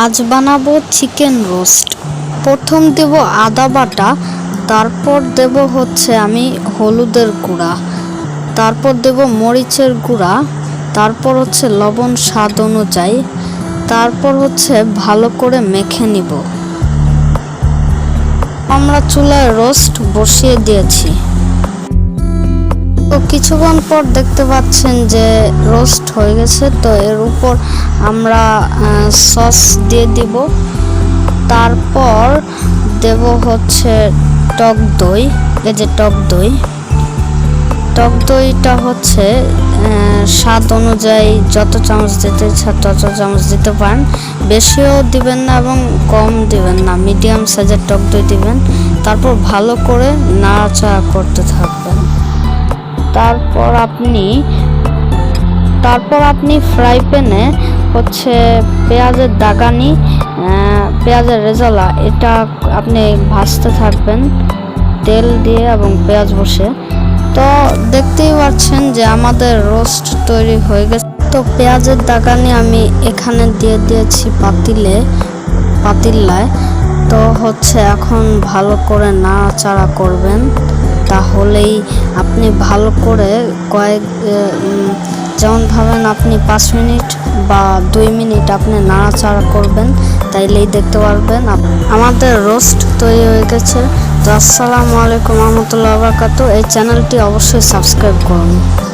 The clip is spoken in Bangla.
আজ বানাবো চিকেন রোস্ট। প্রথম দেব আদা বাটা, তারপর দেব আমি হলুদের গুঁড়া, তারপর দেব মরিচের গুঁড়া, তারপর লবণ স্বাদ অনুযায়ী, তারপর ভালো করে মেখে নিব। আমরা চুলায় রোস্ট বসিয়ে দিয়েছি। তো কিছুক্ষণ পর দেখতে পাচ্ছেন যে রোস্ট হয়ে গেছে। তো এর উপর আমরা সস দিয়ে দিব। তারপর দেব টক দই। এই যে টক দইটা স্বাদ অনুযায়ী যত চামচ দিতে ইচ্ছা তত চামচ দিতে পারেন। বেশিও দিবেন না এবং কম দিবেন না, মিডিয়াম সাইজের টক দই দিবেন। তারপর ভালো করে নাড়াচাড়া করতে থাকবেন। তারপর আপনি ফ্রাই প্যানে পেঁয়াজের দাগানি, পেঁয়াজের রেজালা এটা আপনি ভাজতে থাকবেন তেল দিয়ে এবং পেঁয়াজ বসে। তো দেখতেই পাচ্ছেন যে আমাদের রোস্ট তৈরি হয়ে গেছে। তো পেঁয়াজের দাগানি আমি এখানে দিয়ে দিয়েছি পাতিলায়। তো এখন ভালো করে নাড়াচাড়া করবেন, তাহলেই আপনি ভালো করে যেমন ভাবেন আপনি 5 মিনিট বা 2 মিনিট আপনি নাড়াচাড়া করবেন, তাইলেই দেখতে পারবেন আমাদের রোস্ট তৈরি হয়ে গেছে। তো আসসালামু আলাইকুম রহমতুল্লাহি ওয়া বারাকাতুহু। এই চ্যানেলটি অবশ্যই সাবস্ক্রাইব করুন।